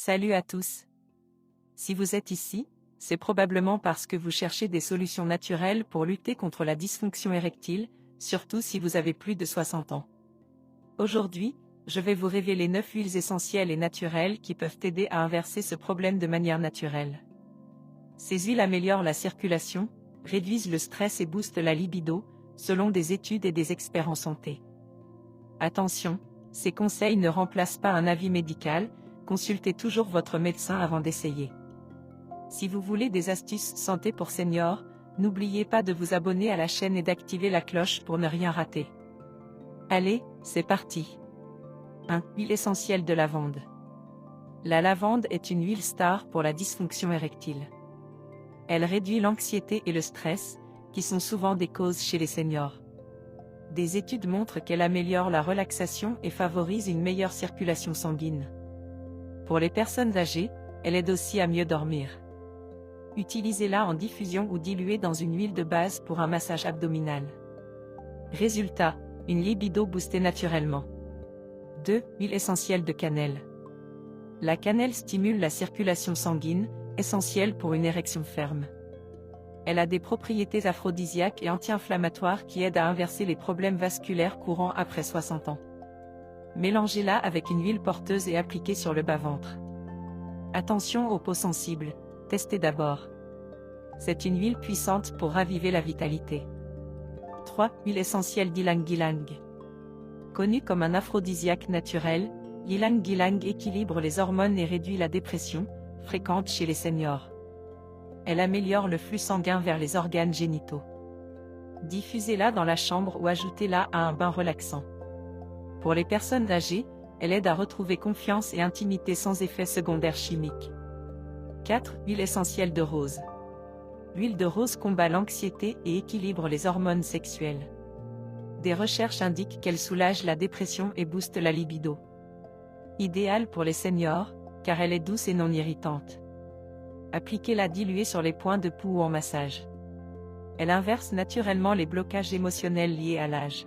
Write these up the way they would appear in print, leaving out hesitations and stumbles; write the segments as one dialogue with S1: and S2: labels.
S1: Salut à tous. Si vous êtes ici, c'est probablement parce que vous cherchez des solutions naturelles pour lutter contre la dysfonction érectile, surtout si vous avez plus de 60 ans. Aujourd'hui, je vais vous révéler 9 huiles essentielles et naturelles qui peuvent aider à inverser ce problème de manière naturelle. Ces huiles améliorent la circulation, réduisent le stress et boostent la libido, selon des études et des experts en santé. Attention, ces conseils ne remplacent pas un avis médical, consultez toujours votre médecin avant d'essayer. Si vous voulez des astuces santé pour seniors, n'oubliez pas de vous abonner à la chaîne et d'activer la cloche pour ne rien rater. Allez, c'est parti. 1. Huile essentielle de lavande. La lavande est une huile star pour la dysfonction érectile. Elle réduit l'anxiété et le stress, qui sont souvent des causes chez les seniors. Des études montrent qu'elle améliore la relaxation et favorise une meilleure circulation sanguine. Pour les personnes âgées, elle aide aussi à mieux dormir. Utilisez-la en diffusion ou diluée dans une huile de base pour un massage abdominal. Résultat, une libido boostée naturellement. 2. Huile essentielle de cannelle. La cannelle stimule la circulation sanguine, essentielle pour une érection ferme. Elle a des propriétés aphrodisiaques et anti-inflammatoires qui aident à inverser les problèmes vasculaires courants après 60 ans. Mélangez-la avec une huile porteuse et appliquez sur le bas-ventre. Attention aux peaux sensibles, testez d'abord. C'est une huile puissante pour raviver la vitalité. 3. Huile essentielle d'ylang-ylang. Connue comme un aphrodisiaque naturel, l'ylang-ylang équilibre les hormones et réduit la dépression, fréquente chez les seniors. Elle améliore le flux sanguin vers les organes génitaux. Diffusez-la dans la chambre ou ajoutez-la à un bain relaxant. Pour les personnes âgées, elle aide à retrouver confiance et intimité sans effets secondaires chimiques. 4. Huile essentielle de rose. L'huile de rose combat l'anxiété et équilibre les hormones sexuelles. Des recherches indiquent qu'elle soulage la dépression et booste la libido. Idéale pour les seniors, car elle est douce et non irritante. Appliquez-la diluée sur les points de pouls ou en massage. Elle inverse naturellement les blocages émotionnels liés à l'âge.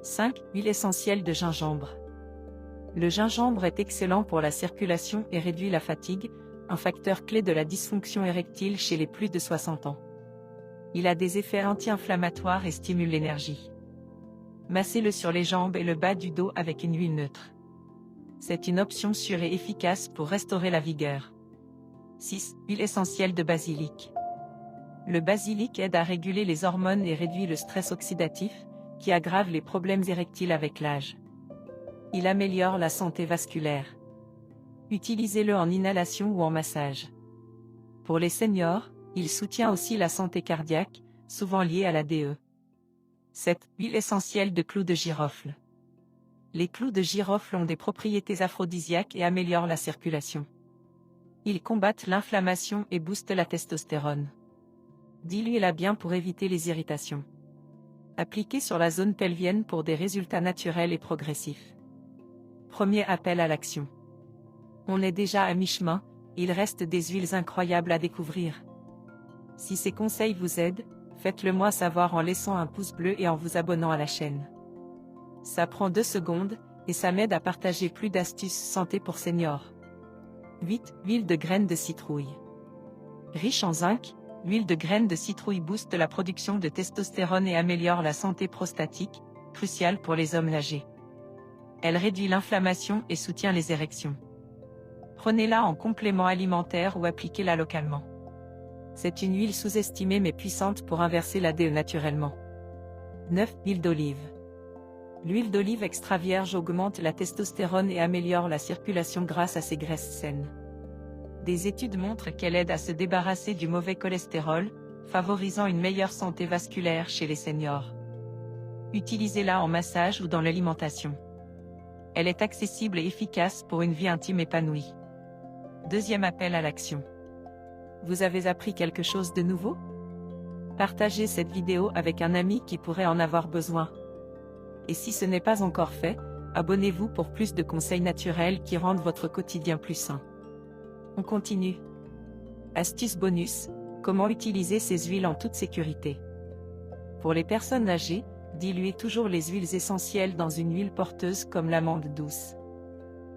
S1: 5. Huile essentielle de gingembre. Le gingembre est excellent pour la circulation et réduit la fatigue, un facteur clé de la dysfonction érectile chez les plus de 60 ans. Il a des effets anti-inflammatoires et stimule l'énergie. Massez-le sur les jambes et le bas du dos avec une huile neutre. C'est une option sûre et efficace pour restaurer la vigueur. 6. Huile essentielle de basilic. Le basilic aide à réguler les hormones et réduit le stress oxydatif, qui aggrave les problèmes érectiles avec l'âge. Il améliore la santé vasculaire. Utilisez-le en inhalation ou en massage. Pour les seniors, il soutient aussi la santé cardiaque, souvent liée à la DE. 7. Huile essentielle de clous de girofle. Les clous de girofle ont des propriétés aphrodisiaques et améliorent la circulation. Ils combattent l'inflammation et boostent la testostérone. Diluez-la bien pour éviter les irritations. Appliquez sur la zone pelvienne pour des résultats naturels et progressifs. Premier appel à l'action. On est déjà à mi-chemin, il reste des huiles incroyables à découvrir. Si ces conseils vous aident, faites-le moi savoir en laissant un pouce bleu et en vous abonnant à la chaîne. Ça prend 2 secondes, et ça m'aide à partager plus d'astuces santé pour seniors. 8. Huile de graines de citrouille. Riche en zinc, l'huile de graines de citrouille booste la production de testostérone et améliore la santé prostatique, cruciale pour les hommes âgés. Elle réduit l'inflammation et soutient les érections. Prenez-la en complément alimentaire ou appliquez-la localement. C'est une huile sous-estimée mais puissante pour inverser la DE naturellement. 9. Huile d'olive. L'huile d'olive extra vierge augmente la testostérone et améliore la circulation grâce à ses graisses saines. Des études montrent qu'elle aide à se débarrasser du mauvais cholestérol, favorisant une meilleure santé vasculaire chez les seniors. Utilisez-la en massage ou dans l'alimentation. Elle est accessible et efficace pour une vie intime épanouie. Deuxième appel à l'action. Vous avez appris quelque chose de nouveau? Partagez cette vidéo avec un ami qui pourrait en avoir besoin. Et si ce n'est pas encore fait, abonnez-vous pour plus de conseils naturels qui rendent votre quotidien plus sain. On continue. Astuce bonus, comment utiliser ces huiles en toute sécurité. Pour les personnes âgées, diluez toujours les huiles essentielles dans une huile porteuse comme l'amande douce.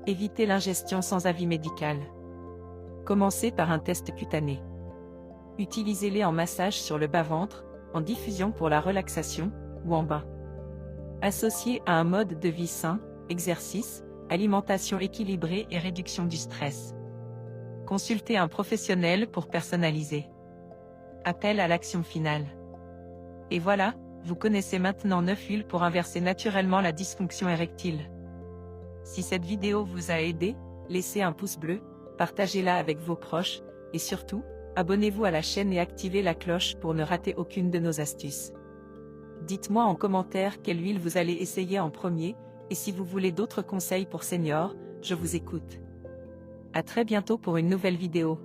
S1: Évitez l'ingestion sans avis médical. Commencez par un test cutané. Utilisez-les en massage sur le bas-ventre, en diffusion pour la relaxation, ou en bain. Associé à un mode de vie sain, exercice, alimentation équilibrée et réduction du stress. Consultez un professionnel pour personnaliser. Appel à l'action finale. Et voilà, vous connaissez maintenant 9 huiles pour inverser naturellement la dysfonction érectile. Si cette vidéo vous a aidé, laissez un pouce bleu, partagez-la avec vos proches, et surtout, abonnez-vous à la chaîne et activez la cloche pour ne rater aucune de nos astuces. Dites-moi en commentaire quelle huile vous allez essayer en premier, et si vous voulez d'autres conseils pour seniors, je vous écoute. À très bientôt pour une nouvelle vidéo.